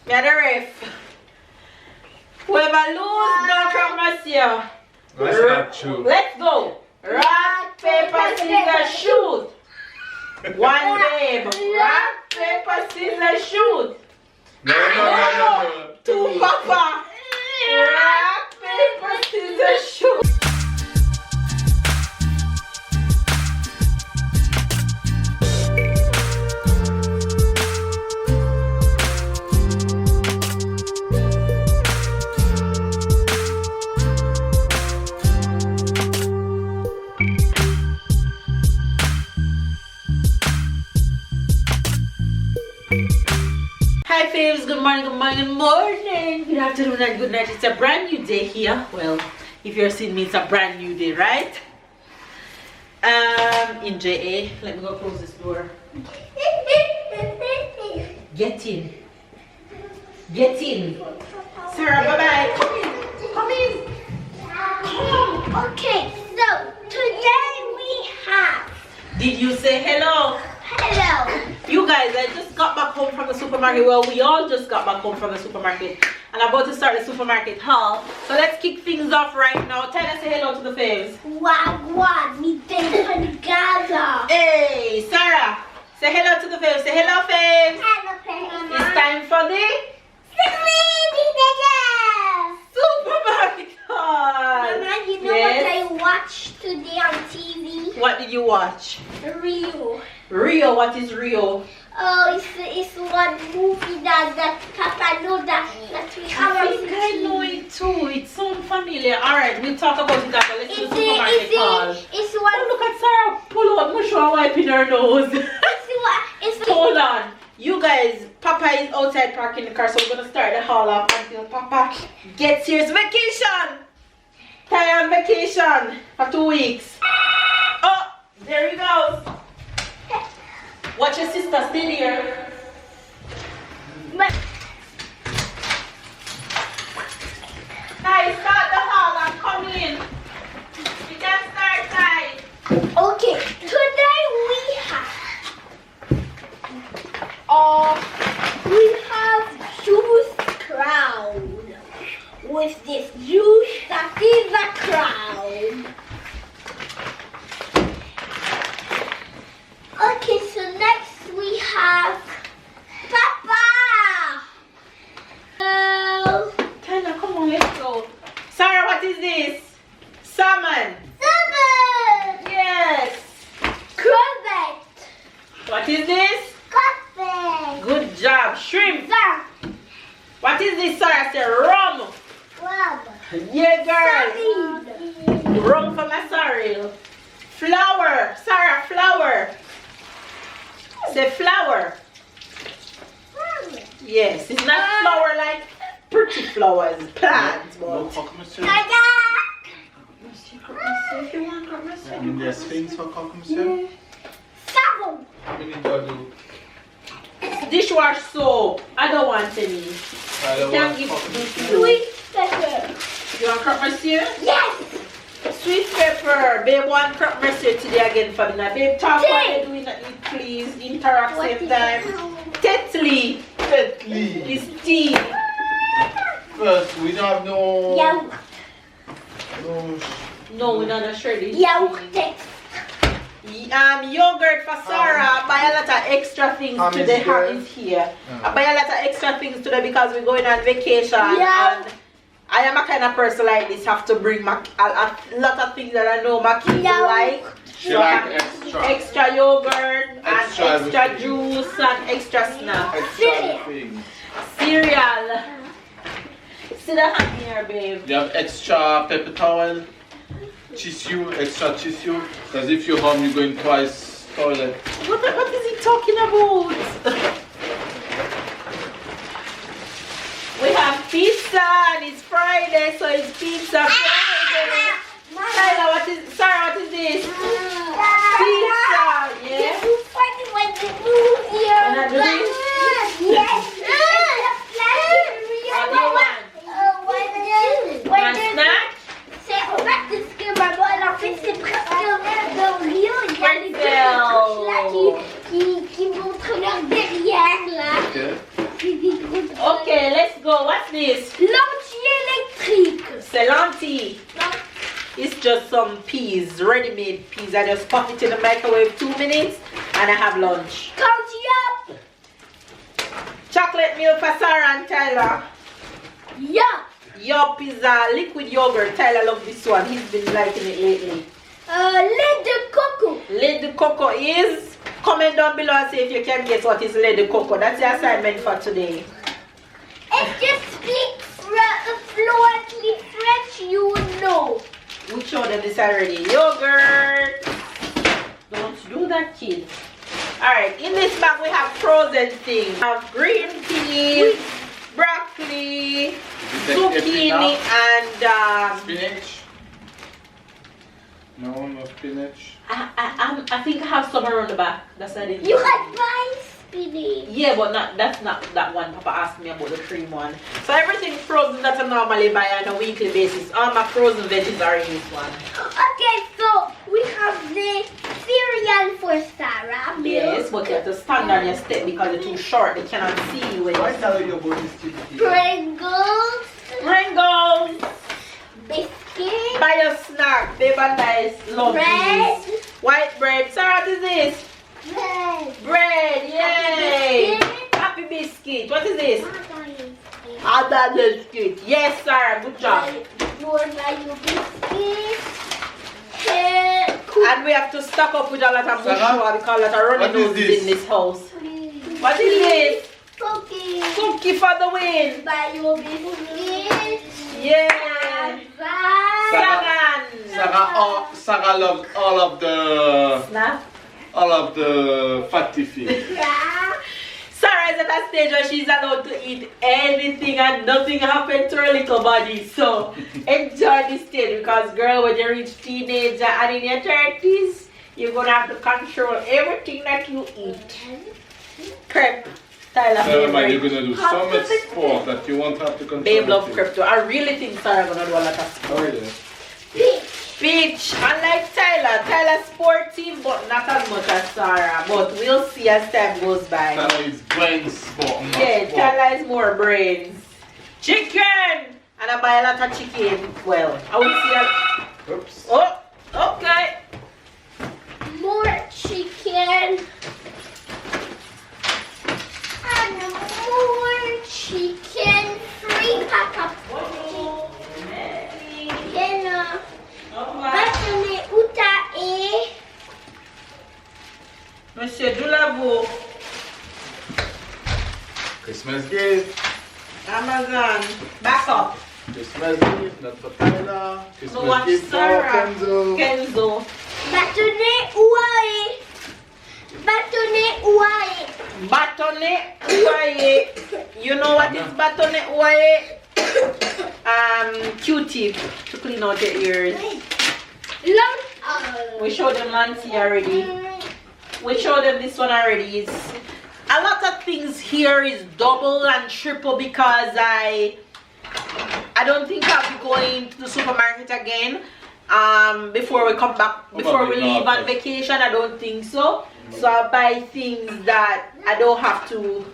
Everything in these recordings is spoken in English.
Me are the ref. Whoever lose, no croque monsieur. That's not true. Let's go. Rock, paper, scissors, shoot. One babe. Rock, paper, scissors, shoot. No. Two papa. Rock, paper, scissors, shoot. Hi faves, good morning, good afternoon and good night. It's a brand new day here. Well, if you're seeing me, it's a brand new day, right? In JA, let me go close this door. Get in. Sarah, bye-bye. Come in. Okay, so today we have. Did you say hello? Hello. You guys, I just got back home from the supermarket. Well, we all just got back home from the supermarket. And I'm about to start the supermarket haul. So let's kick things off right now. Tyler, say hello to the faves. Wagwan, me take Gaza. Hey, Sarah, say hello to the faves. Say hello, faves. Hello, It's time for the supermarket haul. Mama, you know what I watched today on TV? What did you watch? Rio. What is Rio? Oh, it's one movie that Papa know that we I have. think I know it too. It sounds familiar. Alright, we'll talk about it after. Let's do the supermarket haul. It's Oh, one. look at Sarah pull out mush and wiping her nose. It's Hold on. You guys, Papa is outside parking the car, so we're gonna start the haul off until Papa gets here. It's vacation! Ty on vacation for 2 weeks. Oh, there he goes. Watch your sister, stay there. Ty, start the haul and come in. We can start, Ty. Okay, today we have juice crown with this juice that is a crown. Okay, so next we have Papa. Tyler, come on, let's go. Sarah, what is this? Salmon. Salmon. Yes. Crevette. What is this? Coffee. Good job. Shrimp. Sir. What is this, Sarah? Say rum. Crab. Yeah, girl. Sardine. Rum for my sorrel. Flower. Sarah, flower. Say flower. Yes, it's not flower like pretty flowers, plants, but. Dada. If you want, come and say. There's things for cock, monsieur? Sabon. We need to do. Dishwash soap. I don't want any. I don't Can't want give cock, me monsieur. Sweet pepper. You want croque monsieur? Yes. Sweet pepper. Babe want croque monsieur today again for dinner. Babe, talk what you doing at it, please. Interact same time. Tetli. Is tea. First, we don't have no. Yogurt. No, we're not sure this. Yogurt. Yogurt for Sarah. Buy a lot of extra things today. Ham is here. I buy a lot of extra things today because we're going on vacation. Yeah. And I am a kind of person like this. Have to bring a lot of things that I know my kids like. She like extra yogurt and Extra extra everything. juice and extra snacks. extra things. Cereal. Sit down here, babe. You have extra paper towel, tissue, extra tissue. Because if you're home, you're going twice toilet. What is he talking about? We have pizza and it's Friday, so it's pizza Friday. Tyler, what is this? Pizza, yeah? It's so funny when they move here. And I do this? Yes. What do you want? When Want snack? c'est en fait ce que maman elle a fait, c'est presque dans Rio, il y a les deux trucs là qui montrent leur derrière là. Okay. C'est des gros trucs. Okay, What's this? Lentilles électriques. Celanti. It's just some peas, ready-made peas. I just pop it in the microwave 2 minutes and I have lunch. Count up. Chocolate milk for Sarah and Tyler. Yeah. Yup is liquid yogurt. Tyler loves this one. He's been liking it lately. Lait de coco. Lait de coco is, comment down below and say if you can guess what is lait de coco. That's the assignment for today. If you speak fluently French, you know. We showed them this already. Yogurt. Don't do that, kids. Alright, in this bag we have frozen things. We have green peas, broccoli, zucchini, and spinach. No spinach. I think I have some around the back. That's what I didn't. You had rice spinach. Yeah, but that's not that one. Papa asked me about the cream one. So everything frozen that I normally buy on a weekly basis. All my frozen veggies are in this one. Okay, so we have the cereal for Sarah. Yes, but you have to stand on your step because they're too short. They cannot see you when Why you tell you about this TV? Pringles. Pringles. Biscuit. Buy a snack. Baby nice. Love Bread. these. White bread. Sarah, what is this? Bread. Bread. Yay. Biscuit. Happy biscuit. What is this? Biscuit. Other biscuit. Yes, Sarah. Good job. More value biscuit. And we have to stock up with a lot of mushroom because a lot of running noses in this house. What is this? Cookie. Cookie for the win. Bio biscuit. Yeah. Sagan. Sarah loves all of the Snap. fatty things. Sarah is at a stage where she's allowed to eat anything and nothing happened to her little body. So enjoy this stage because girl, when you reach teenager and in your 30s, you're gonna have to control everything that you eat. Crepe. Tyler, Sarah, man, you're gonna do so much sport that you won't have to control. Babe love crepe too. I really think Sarah gonna do a lot of sport. Oh yeah. Peach, unlike Tyler, Tyler's sporty but not as much as Sarah. But we'll see as time goes by. Tyler is brain sport. Yeah, Tyler is more brains. Chicken! And I buy a lot of chicken. Well, I will see a... Oops. Oh, okay. More chicken. And more chicken. 3 pack of chicken. Bâtonnet Outaé. Monsieur Delaveaus. Christmas gift. Amazon. Back up. Christmas gift, not for Tyler. Christmas So watch gift for Sarah. Kenzo. Kenzo. Bâtonnet Ouaé. Bâtonnet Ouaé. Bâtonnet ouaillé. You know what is bâtonnet ouaillé? Q-tip to clean out your ears. We showed them Lancy already. We showed them this one already. It's a lot of things here is double and triple because I don't think I'll be going to the supermarket again before we come back, before we leave on vacation. I don't think so. So I buy things that I don't have to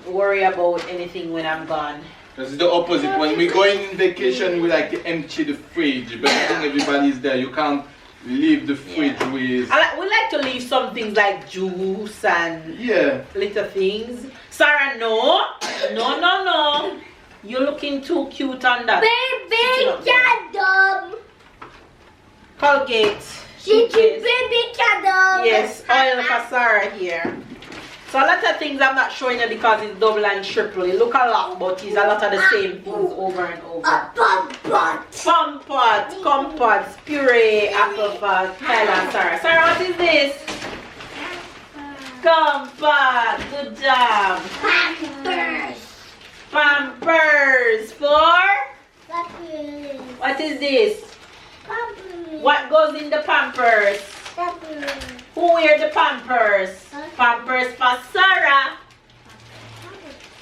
worry about anything when I'm gone. Because it's the opposite. When we go in vacation, we like to empty the fridge. But when everybody's there, you can't leave the fridge with... We like to leave some things like juice and little things. Sarah, no. No. You're looking too cute on that. Baby cadeau. Colgate. J'ai du baby cadeau. Yes, oil for Sarah here. So a lot of things I'm not showing you because it's double and triple. It look a lot, but it's a lot of the same things over and over. A Pompat, compotes, puree, apple fat, Tyler and Sarah. Sarah, what is this? Compote, good job. Pampers for? What is this? What goes in the Pampers? Who wear the Pampers? Pampers for Sarah.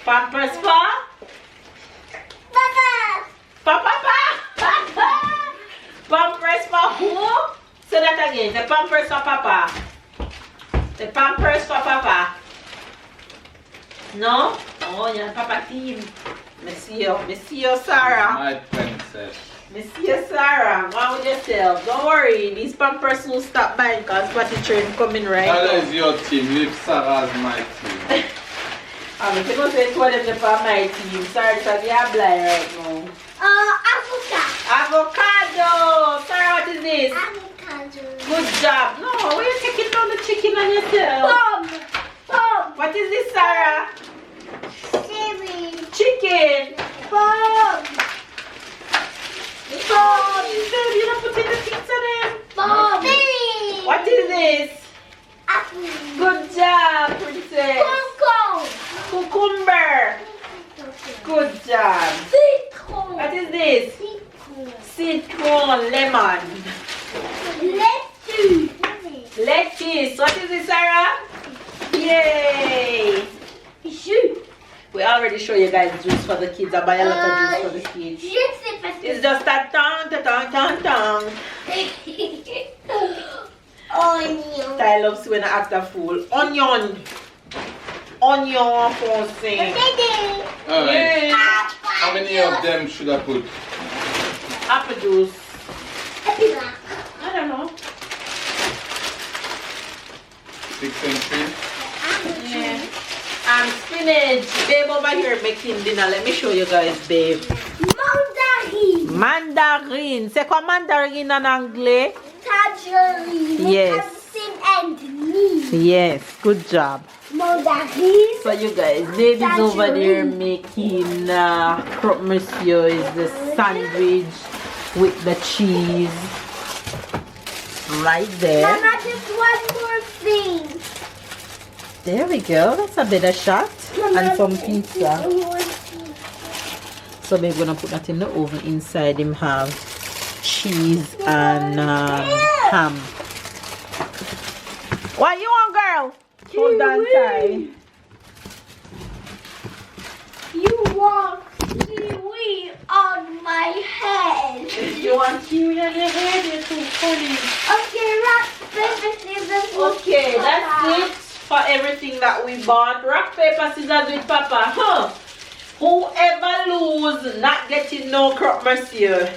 Pampers for? Papa. Pampers for who? Say that again. The Pampers for Papa. The Pampers for Papa. No? Oh, you're Papa team. Me see you, Sarah. My princess. Me see you, Sarah. Go on with yourself. Don't worry. These pampers will stop buying because Patty train coming right That now. is your team. Leave Sarah's my team. I'm going to say to them for my team. Sorry, because they are blind right now. Avocado. Sarah, what is this? Avocado. Good job. No, why are you taking down the chicken on yourself? Pom. What is this, Sarah? Seaweed. Chicken. Pom. You don't put in the pizza then. Pom. What is this? Apple. Good job, princess. Cucumber. Good job. Citron. What is this? Citron, lemon. Lettuce. Lettuce. What is this, Sarah? Yay. We already show you guys juice for the kids. I buy a lot of juice for the kids. It's just a tongue. Onion. I love when I act a fool. Onion for sing. Alright. How many of them should I put? Apple juice. I don't know. 6 and 3? Yeah. And spinach. Babe over here making dinner. Let me show you guys, babe. Mandarin. C'est quoi mandarin en anglais? Tangerine. Yes. And me. Yes. Good job. Mandarin. So you guys, baby's over there making croque monsieur is the sandwich with the cheese right there. Mama, just one more thing. There we go. That's a better shot. And some pizza. So we're gonna put that in the oven. Inside him have cheese and ham. What you want, girl? Hold on tight. You want kiwi on my head. You want kiwi on your head? You're too funny. Okay, rock, paper, scissors. Okay, that's it for everything that we bought. Rock, paper, scissors with Papa, huh? Whoever lose, not getting no croque monsieur.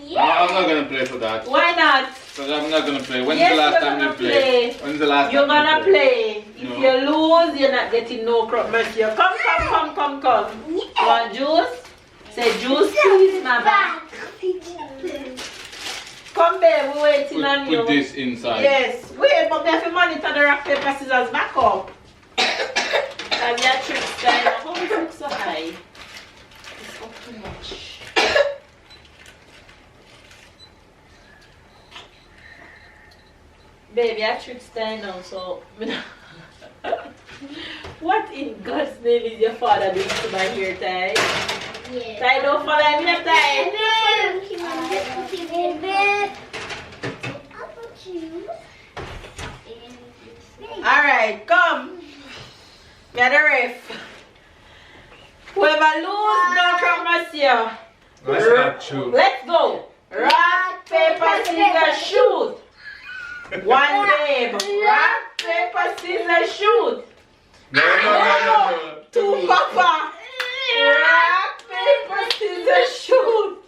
Yeah. I'm not gonna play for that. Why not? Because I'm not gonna play. When's Yes, the last you're time you gonna played? play. When's the last You're time gonna play. If No. you lose, you're not getting no croque monsieur. Come. Yeah. Want juice? Say juice, please, mama. Come, babe, we're waiting on you. Put this inside. Yes. Wait, but we have to monitor the rock, paper, scissors back up. And your trick style. How is it so high? It's up too much. Baby, your trick style now, so... What in God's name is your father doing to my hair tie? Yeah. Tie, don't follow me, tie. Alright, come. We are the ref. Whoever lose, no croque monsieur. That's not true. Let's go. Rock, paper, scissors, shoot. One babe. Rock, paper, scissors, shoot. No. Two Papa. Rock, paper, scissors, shoot.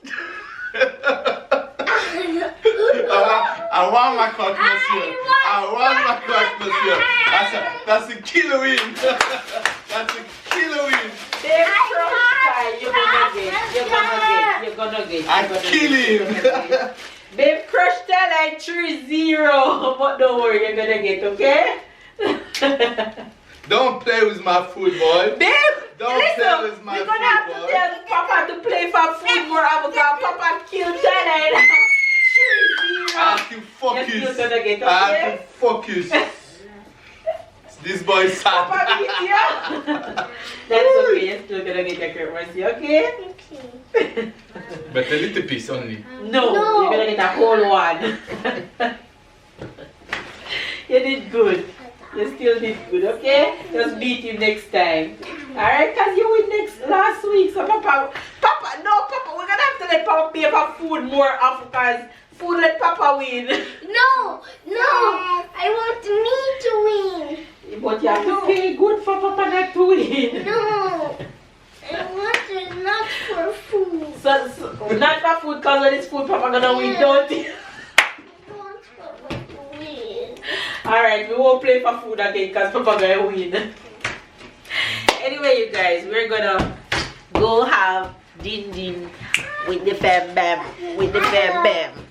I want my croque monsieur. I want my croque monsieur. That's a killer win. That's a killer win. Babe, crush tie. You're gonna get. I kill him. Babe, crush tie like 3-0. But don't worry, you're gonna get, okay? Don't play with my food, boy. Babe, Don't listen, play with my we're gonna have food, to boy. tell Papa to play for food more because Papa killed Tana. 3-0. I have to focus. You're still gonna get, I okay? have to focus. This boy is Papa sad. beat you. That's okay, you're still gonna get your croque monsieur, okay? But a little piece only. No, you're gonna get a whole one. You did good. You still did good, okay? Just beat him next time. Alright, because you win last week. So Papa, we're gonna have to let Papa pay for food more often because food let Papa win. No, I want me to win. But you have to pay good for Papa not to win. No, I want to So not for food, because when it's food, Papa gonna win, don't you? Alright, we won't play for food again because Papa gonna win. Anyway, you guys, we're gonna go have din din with the fam bam.